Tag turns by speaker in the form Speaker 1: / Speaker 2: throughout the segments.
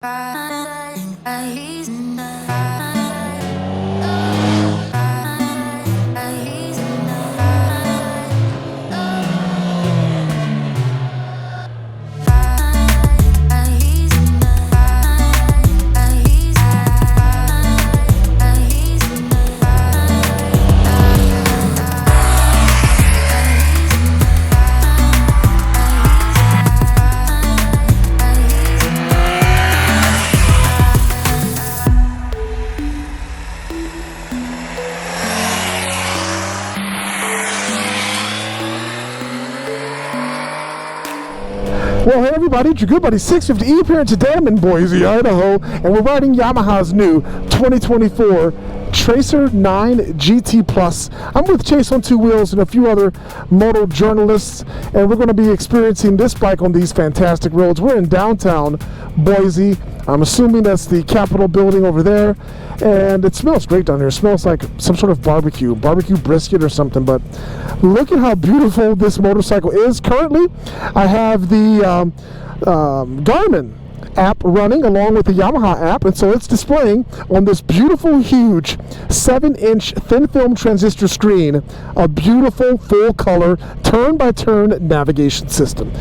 Speaker 1: Well, hey everybody, it's your good buddy 650 here, and today I'm in Boise, Idaho, and we're riding Yamaha's new 2024 Tracer 9 GT Plus. I'm with Chase on Two Wheels and a few other moto journalists, and we're going to be experiencing this bike on these fantastic roads. We're in downtown Boise. I'm assuming that's the Capitol building over there, and it smells great down here. It smells like some sort of barbecue brisket or something, but look at how beautiful this motorcycle is. Currently, I have the Garmin app running along with the Yamaha app, and so it's displaying on this beautiful, huge 7-inch thin film transistor screen a beautiful full-color turn-by-turn navigation system.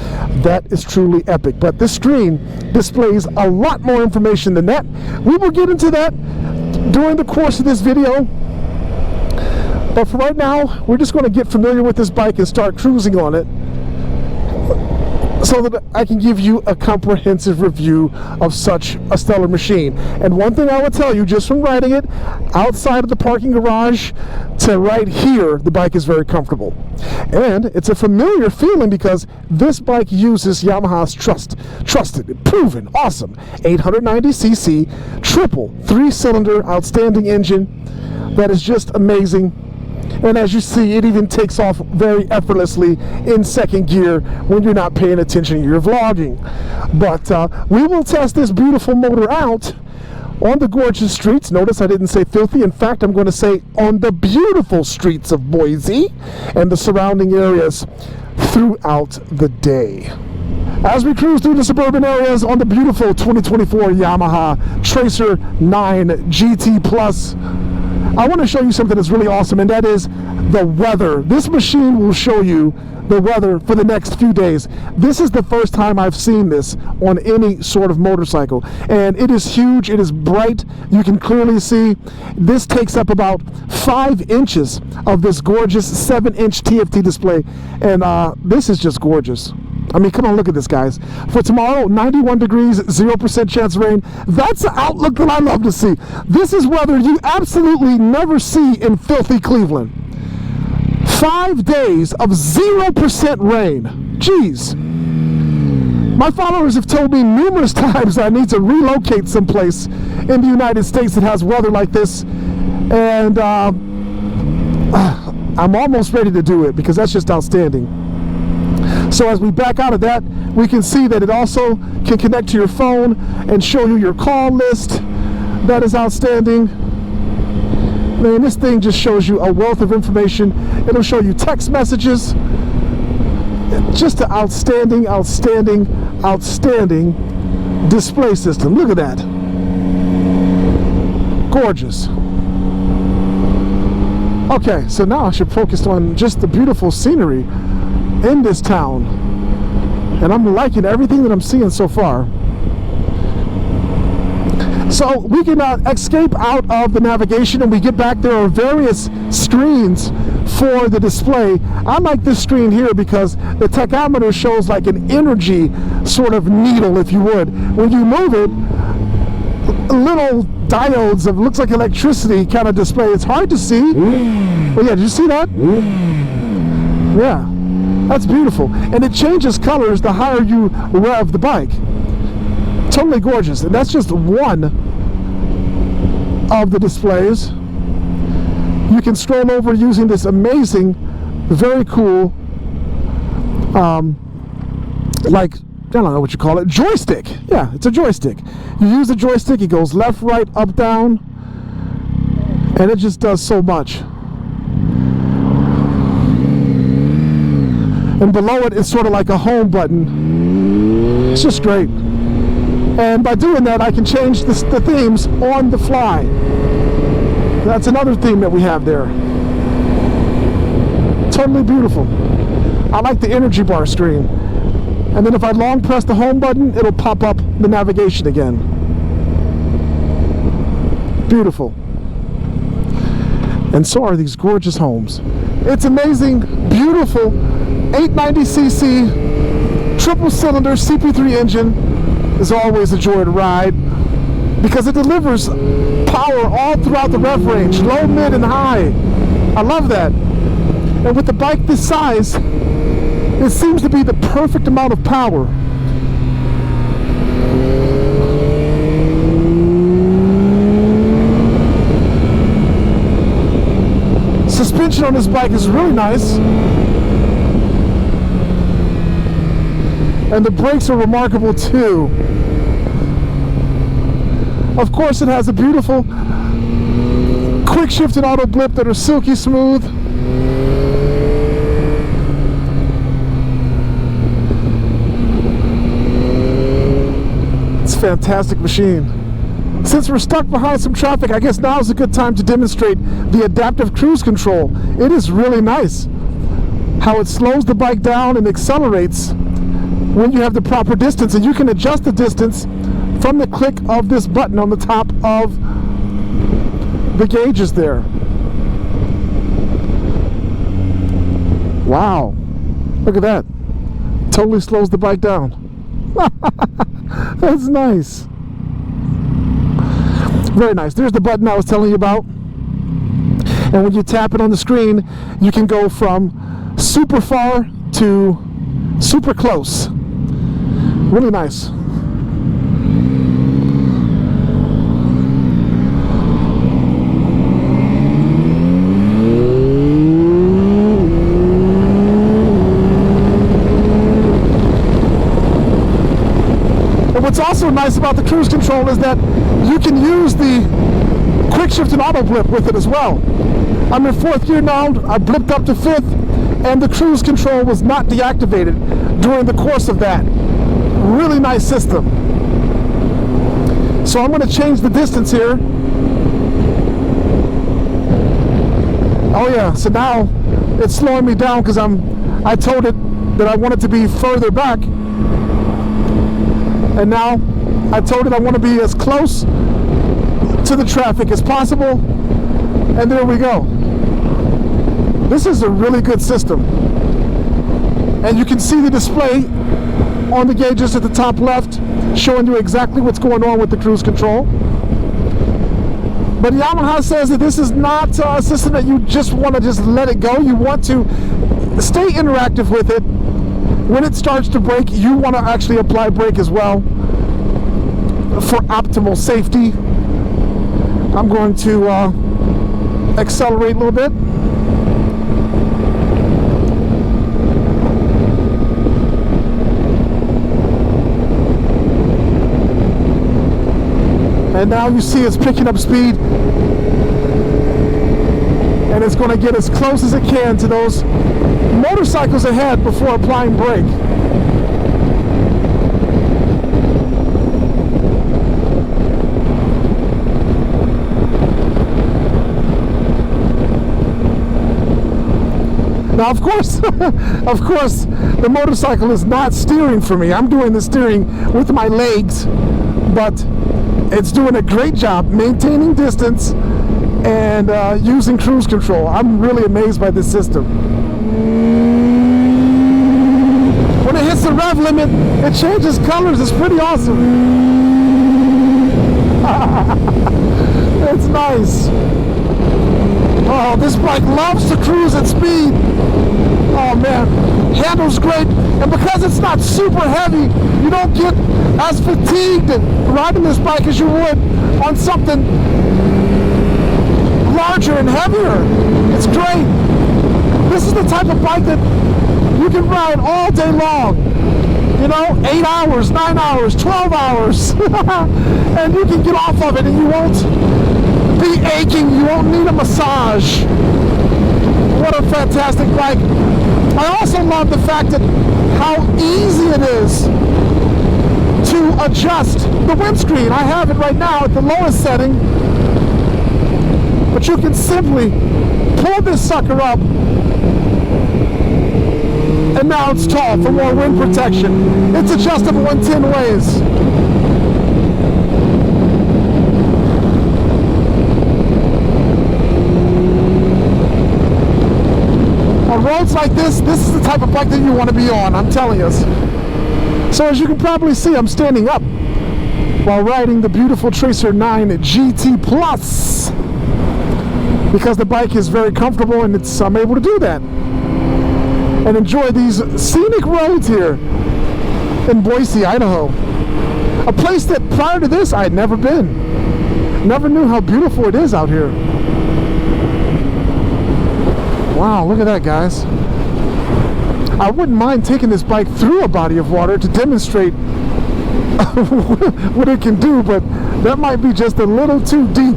Speaker 1: That is truly epic, but this screen displays a lot more information than that. We will get into that during the course of this video, but for right now, we're just going to get familiar with this bike and start cruising on it, so that I can give you a comprehensive review of such a stellar machine. And one thing I will tell you, just from riding it outside of the parking garage to right here, the bike is very comfortable. And it's a familiar feeling because this bike uses Yamaha's trusted, proven, awesome 890cc triple 3-cylinder outstanding engine that is just amazing. And as you see, it even takes off very effortlessly in second gear when you're not paying attention to your vlogging. But we will test this beautiful motor out on the gorgeous streets. Notice I didn't say filthy. In fact, I'm going to say on the beautiful streets of Boise and the surrounding areas throughout the day. As we cruise through the suburban areas on the beautiful 2024 Yamaha Tracer 9 GT Plus, I want to show you something that's really awesome, and that is the weather. This machine will show you the weather for the next few days. This is the first time I've seen this on any sort of motorcycle, and it is huge. It is bright. You can clearly see this takes up about 5 inches of this gorgeous 7-inch TFT display, and this is just gorgeous. I mean, come on, look at this, guys. For tomorrow, 91 degrees, 0% chance of rain. That's the outlook that I love to see. This is weather you absolutely never see in filthy Cleveland. 5 days of 0% rain. Jeez. My followers have told me numerous times that I need to relocate someplace in the United States that has weather like this. And I'm almost ready to do it because that's just outstanding. So as we back out of that, we can see that it also can connect to your phone and show you your call list. That is outstanding. Man, this thing just shows you a wealth of information. It'll show you text messages. Just an outstanding display system. Look at that. Gorgeous. Okay, so now I should focus on just the beautiful scenery in this town, and I'm liking everything that I'm seeing so far. So we can escape out of the navigation and we get back. There are various screens for the display. I like this screen here because the tachometer shows like an energy sort of needle, if you would. When you move it, little diodes of looks like electricity kind of display. It's hard to see. Oh yeah, did you see that? Yeah. That's beautiful, and it changes colors the higher you rev the bike. Totally gorgeous, and that's just one of the displays. You can scroll over using this amazing, very cool, like, I don't know what you call it, joystick. Yeah, it's a joystick. You use the joystick, it goes left, right, up, down, and it just does so much. And below it is sort of like a home button. It's just great. And by doing that, I can change the themes on the fly. That's another theme that we have there. Totally beautiful. I like the energy bar screen. And then if I long press the home button, it'll pop up the navigation again. Beautiful. And so are these gorgeous homes. It's amazing, beautiful, 890cc, triple cylinder CP3 engine is always a joy to ride because it delivers power all throughout the rev range, low, mid, and high. I love that. And with the bike this size, it seems to be the perfect amount of power. Suspension on this bike is really nice. And the brakes are remarkable too. Of course, it has a beautiful quick shift and auto blip that are silky smooth. It's a fantastic machine. Since we're stuck behind some traffic, I guess now is a good time to demonstrate the adaptive cruise control. It is really nice how it slows the bike down and accelerates when you have the proper distance, and you can adjust the distance from the click of this button on the top of the gauges there. Wow, look at that. Totally slows the bike down. That's nice. Very nice. There's the button I was telling you about. And when you tap it on the screen, you can go from super far to super close. Really nice. And what's also nice about the cruise control is that you can use the quick shift and auto blip with it as well. I'm in 4th gear now. I blipped up to 5th, and the cruise control was not deactivated during the course of that. Really nice system. So I'm going to change the distance here. Oh yeah, so now it's slowing me down because I told it that I want it to be further back. And now I told it I want to be as close to the traffic as possible. And there we go. This is a really good system. And you can see the display on the gauges at the top left, showing you exactly what's going on with the cruise control. But Yamaha says that this is not a system that you just want to just let it go. You want to stay interactive with it. When it starts to brake, you want to actually apply brake as well for optimal safety. I'm going to accelerate a little bit. And now you see it's picking up speed, and it's going to get as close as it can to those motorcycles ahead before applying brake. Now, of course, the motorcycle is not steering for me. I'm doing the steering with my legs, but it's doing a great job maintaining distance and using cruise control. I'm really amazed by this system. When it hits the rev limit, it changes colors. It's pretty awesome. It's nice. Oh, this bike loves to cruise at speed. Oh man, handles great, and because it's not super heavy, you don't get as fatigued riding this bike as you would on something larger and heavier. It's great. This is the type of bike that you can ride all day long. You know, 8 hours, 9 hours, 12 hours, and you can get off of it and you won't be aching, you won't need a massage. What a fantastic bike. I also love the fact that how easy it is to to adjust the windscreen. I have it right now at the lowest setting, but you can simply pull this sucker up, and now it's tall for more wind protection. It's adjustable in 10 ways. On roads like this is the type of bike that you want to be on, I'm telling you. So as you can probably see, I'm standing up while riding the beautiful Tracer 9 GT Plus, because the bike is very comfortable and I'm able to do that and enjoy these scenic roads here in Boise, Idaho. A place that prior to this I had never been. Never knew how beautiful it is out here. Wow, look at that, guys. I wouldn't mind taking this bike through a body of water to demonstrate what it can do, but that might be just a little too deep.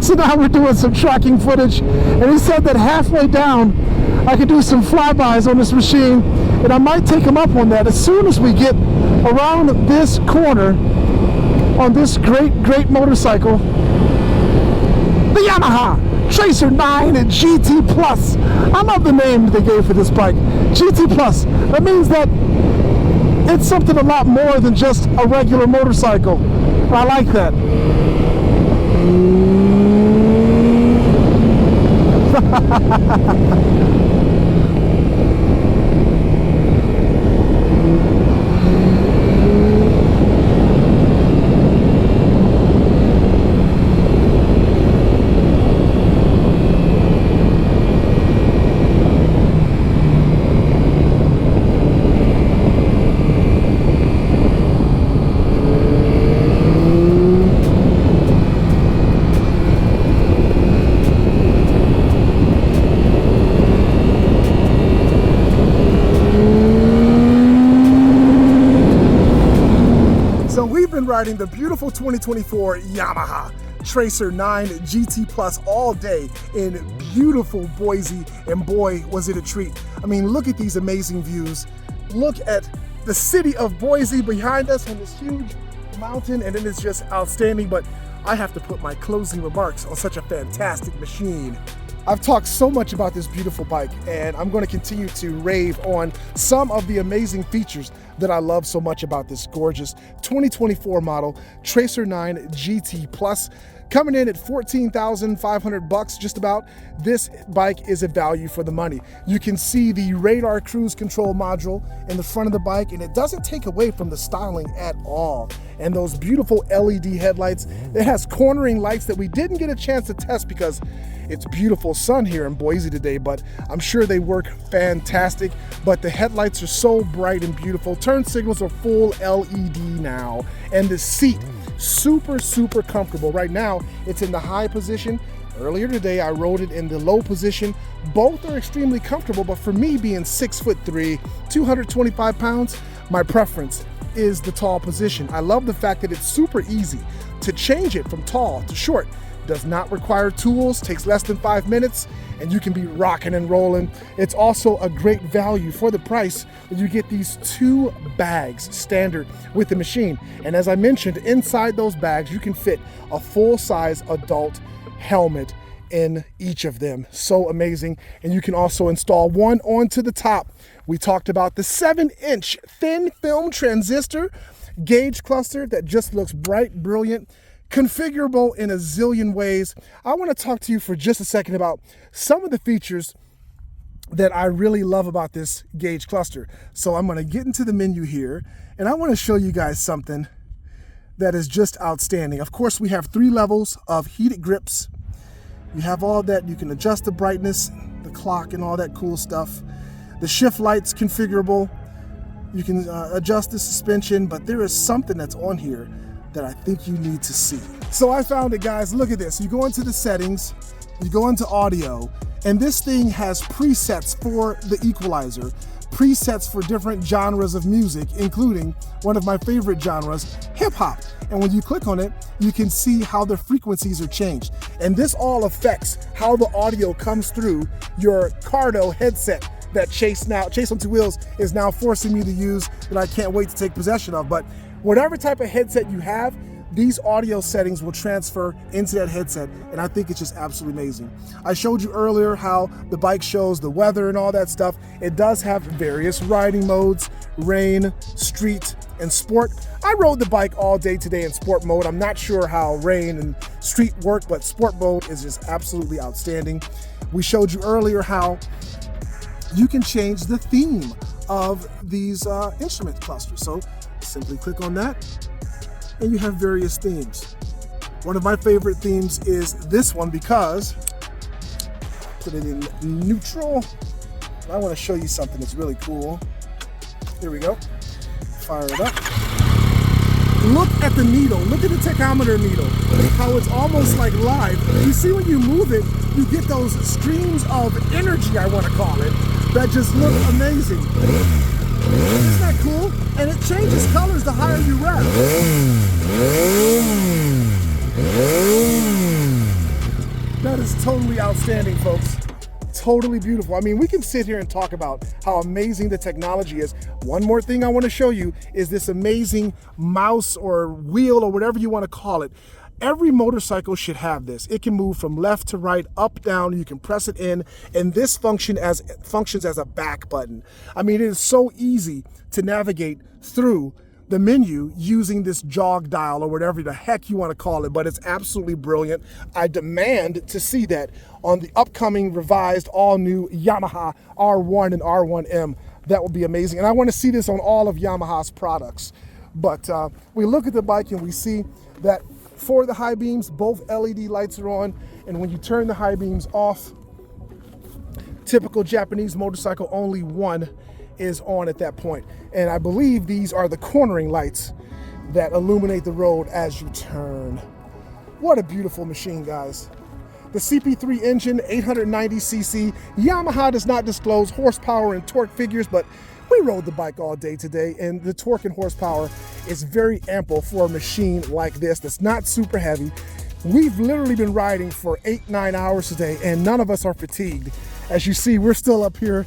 Speaker 1: So now we're doing some tracking footage, and he said that halfway down I could do some flybys on this machine, and I might take him up on that as soon as we get around this corner on this great motorcycle, the Yamaha Tracer 9 and GT Plus. I love the name they gave for this bike, GT Plus. That means that it's something a lot more than just a regular motorcycle. I like that. Riding the beautiful 2024 Yamaha Tracer 9 GT Plus all day in beautiful Boise, and boy was it a treat. I mean, look at these amazing views. Look at the city of Boise behind us on this huge mountain, and it is just outstanding. But I have to put my closing remarks on such a fantastic machine. I've talked so much about this beautiful bike, and I'm going to continue to rave on some of the amazing features that I love so much about this gorgeous 2024 model Tracer 9 GT Plus. Coming in at $14,500 just about. This bike is a value for the money. You can see the radar cruise control module in the front of the bike, and it doesn't take away from the styling at all. And those beautiful LED headlights. It has cornering lights that we didn't get a chance to test because it's beautiful sun here in Boise today, but I'm sure they work fantastic. But the headlights are so bright and beautiful. Turn signals are full LED now, and the seat super comfortable. Right now it's in the high position. Earlier today I rode it in the low position. Both are extremely comfortable, but for me, being 6'3", 225 pounds, my preference is the tall position. I love the fact that it's super easy to change it from tall to short. Does not require tools, takes less than 5 minutes, and you can be rocking and rolling. It's also a great value for the price that you get these 2 bags standard with the machine. And as I mentioned, inside those bags you can fit a full-size adult helmet in each of them. So amazing. And you can also install one onto the top. We talked about the 7-inch thin film transistor gauge cluster that just looks bright, brilliant, configurable in a zillion ways. I want to talk to you for just a second about some of the features that I really love about this gauge cluster. So I'm going to get into the menu here, and I want to show you guys something that is just outstanding. Of course, we have 3 levels of heated grips. You have all that. You can adjust the brightness, the clock, and all that cool stuff. The shift light's configurable. You can adjust the suspension, but there is something that's on here that I think you need to see. So I found it, guys. Look at this. You go into the settings, you go into audio, and this thing has presets for the equalizer, presets for different genres of music, including one of my favorite genres, hip hop. And when you click on it, you can see how the frequencies are changed. And this all affects how the audio comes through your Cardo headset that Chase on Two Wheels is now forcing me to use that I can't wait to take possession of. But whatever type of headset you have, these audio settings will transfer into that headset, and I think it's just absolutely amazing. I showed you earlier how the bike shows the weather and all that stuff. It does have various riding modes: rain, street, and sport. I rode the bike all day today in sport mode. I'm not sure how rain and street work, but sport mode is just absolutely outstanding. We showed you earlier how you can change the theme of these instrument clusters. So simply click on that, and you have various themes. One of my favorite themes is this one because, put it in neutral. I want to show you something that's really cool. Here we go. Fire it up. Look at the needle. Look at the tachometer needle. How it's almost like live. You see when you move it, you get those streams of energy, I want to call it, that just look amazing. Isn't that cool? And it changes colors the higher you rev. That is totally outstanding, folks. Totally beautiful. I mean, we can sit here and talk about how amazing the technology is. One more thing I want to show you is this amazing mouse or wheel or whatever you want to call it. Every motorcycle should have this. It can move from left to right, up, down. You can press it in, and this functions as a back button. I mean, it is so easy to navigate through the menu using this jog dial or whatever the heck you want to call it, but it's absolutely brilliant. I demand to see that on the upcoming revised all-new Yamaha R1 and R1M. That would be amazing, and I want to see this on all of Yamaha's products. But we look at the bike and we see that for the high beams, both LED lights are on, and when you turn the high beams off, typical Japanese motorcycle, only one is on at that point. And I believe these are the cornering lights that illuminate the road as you turn. What a beautiful machine, guys. The CP3 engine, 890cc. Yamaha does not disclose horsepower and torque figures, but we rode the bike all day today, and the torque and horsepower is very ample for a machine like this that's not super heavy. We've literally been riding for 8-9 hours today, and none of us are fatigued. As you see, we're still up here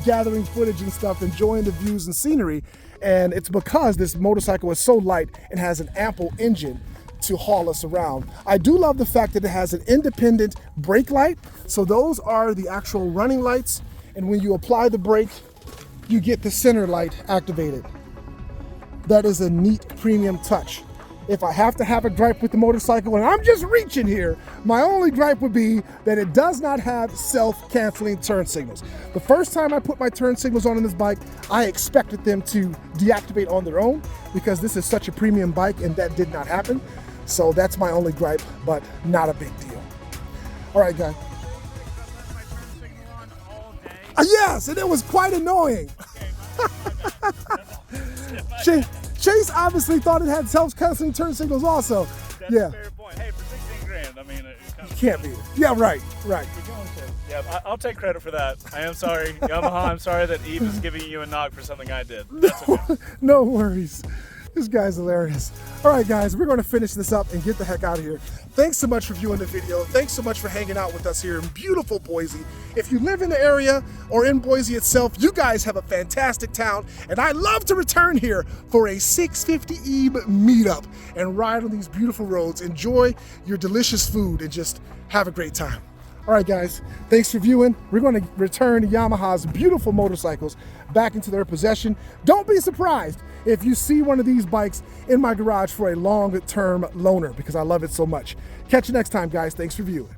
Speaker 1: gathering footage and stuff, enjoying the views and scenery, and it's because this motorcycle is so light and has an ample engine to haul us around. I do love the fact that it has an independent brake light, so those are the actual running lights, and when you apply the brake, you get the center light activated. That is a neat premium touch. If I have to have a gripe with the motorcycle, and I'm just reaching here, my only gripe would be that it does not have self-canceling turn signals. The first time I put my turn signals on this bike, I expected them to deactivate on their own because this is such a premium bike, and that did not happen. So that's my only gripe, but not a big deal. All right, guys. Yes, and it was quite annoying. Chase obviously thought it had self-canceling turn signals also.
Speaker 2: That's
Speaker 1: yeah.
Speaker 2: a fair point. Hey, for 16 grand, I mean, it
Speaker 1: can't be. Yeah, right.
Speaker 2: Yeah, I'll take credit for that. I am sorry, Yamaha. I'm sorry that Eve is giving you a knock for something I did.
Speaker 1: No worries. This guy's hilarious. All right, guys, we're going to finish this up and get the heck out of here. Thanks so much for viewing the video. Thanks so much for hanging out with us here in beautiful Boise. If you live in the area or in Boise itself, you guys have a fantastic town, and I love to return here for a 650 EVE meetup and ride on these beautiful roads, enjoy your delicious food, and just have a great time. All right, guys, thanks for viewing. We're going to return Yamaha's beautiful motorcycles back into their possession. Don't be surprised if you see one of these bikes in my garage for a long-term loaner because I love it so much. Catch you next time, guys. Thanks for viewing.